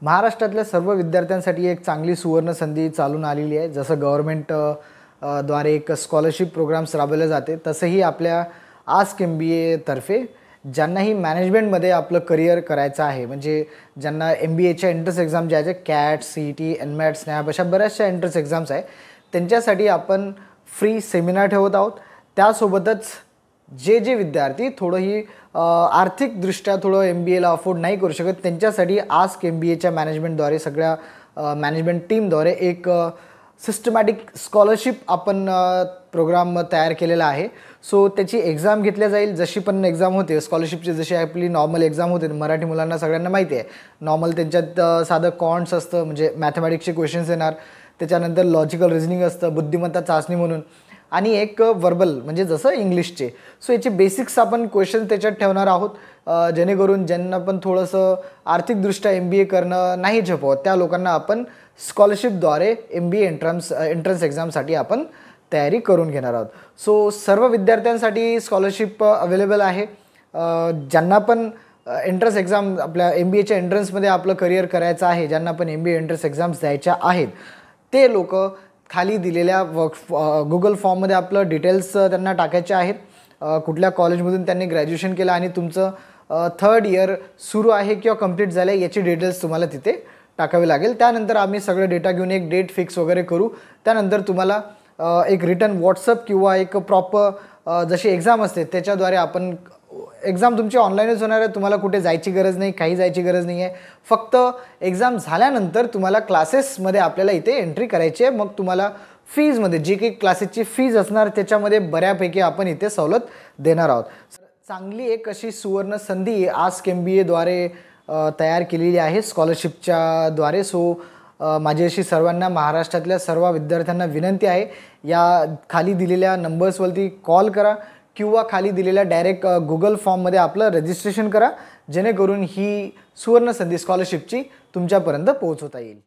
महाराष्ट्रातल्या सर्व विद्यार्थ्यांसाठी एक चांगली सुवर्ण संधी चालून आलेली आहे। जसं गव्हर्नमेंट द्वारे एक स्कॉलरशिप प्रोग्राम्स राबवले जाते, तसंही आपल्या आस्क MBA तर्फे ज्यांनाही मॅनेजमेंटमध्ये आपलं करिअर करायचं आहे, म्हणजे ज्यांना MBAच्या एंट्रन्स एक्झाम ज्या आहेत कॅट, CET, NMAT, SNAP अशा बऱ्याचशा एंट्रन्स एक्झाम्स आहे, त्यांच्यासाठी आपण फ्री सेमिनार ठेवत आहोत। त्यासोबतच जे विद्यार्थी थोडंही आर्थिकदृष्ट्या थोडं MBAला अफोर्ड नाही करू शकत, त्यांच्यासाठी आस्क MBAच्या मॅनेजमेंटद्वारे सगळ्या मॅनेजमेंट टीमद्वारे एक सिस्टमॅटिक स्कॉलरशिप आपण प्रोग्राम तयार केलेला आहे। सो त्याची एक्झाम घेतल्या जाईल, जशी पण एक्झाम होते स्कॉलरशिपची, जशी आपली नॉर्मल एक्झाम होते, मराठी मुलांना सगळ्यांना माहिती आहे। नॉर्मल त्यांच्यात साधं कॉन्ट्स असतं, म्हणजे मॅथमॅटिक्सचे क्वेश्चन्स येणार, त्याच्यानंतर लॉजिकल रिझनिंग असतं, बुद्धिमत्ता चाचणी म्हणून, आणि एक वर्बल म्हणजे जसं इंग्लिशचे। सो याचे बेसिक्स आपण क्वेश्चन त्याच्यात ठेवणार आहोत, जेणेकरून ज्यांना पण थोडंसं आर्थिकदृष्ट्या MBA करणं नाही झेपवत त्या लोकांना आपण स्कॉलरशिपद्वारे MBA एंट्रन्स एक्झामसाठी आपण तयारी करून घेणार आहोत। सो सर्व विद्यार्थ्यांसाठी स्कॉलरशिप अवेलेबल आहे। ज्यांना पण एंट्रन्स एक्झाम आपल्या MBAच्या एंट्रन्समध्ये आपलं करिअर करायचं आहे, ज्यांना पण MBA एंट्रन्स एक्झाम्स द्यायच्या आहेत, ते लोक खाली दिलेल्या गुगल फॉर्ममध्ये आपलं डिटेल्स त्यांना टाकायचे आहेत। कुठल्या कॉलेजमधून त्यांनी ग्रॅज्युएशन केलं आणि तुमचं 3rd इयर सुरू आहे किंवा कंप्लीट झालं आहे याची डिटेल्स तुम्हाला तिथे टाकावी लागेल। त्यानंतर आम्ही सगळं डेटा घेऊन एक डेट फिक्स वगैरे करू। त्यानंतर तुम्हाला एक रिटर्न व्हॉट्सअप किंवा एक प्रॉपर जशी एक्झाम असते त्याच्याद्वारे आपण एक्झाम तुमची ऑनलाईनच होणार आहे, तुम्हाला कुठे जायची गरज नाही, काही जायची गरज नाही आहे। फक्त एक्झाम झाल्यानंतर तुम्हाला क्लासेसमध्ये आपल्याला इथे एंट्री करायची आहे। मग तुम्हाला फीजमध्ये जी काही क्लासेसची फीज असणार त्याच्यामध्ये बऱ्यापैकी आपण इथे सवलत देणार आहोत। चांगली एक अशी सुवर्ण संधी आस्क MBAद्वारे तयार केलेली आहे स्कॉलरशिपच्या द्वारे। सो माझी अशी सर्वांना महाराष्ट्रातल्या सर्व विद्यार्थ्यांना विनंती आहे, या खाली दिलेल्या नंबर्सवरती कॉल करा किंवा खाली दिलेल्या डायरेक्ट गुगल फॉर्ममध्ये आपलं रजिस्ट्रेशन करा, जेणेकरून ही सुवर्ण संधी स्कॉलरशिपची तुमच्यापर्यंत पोहोचवता येईल।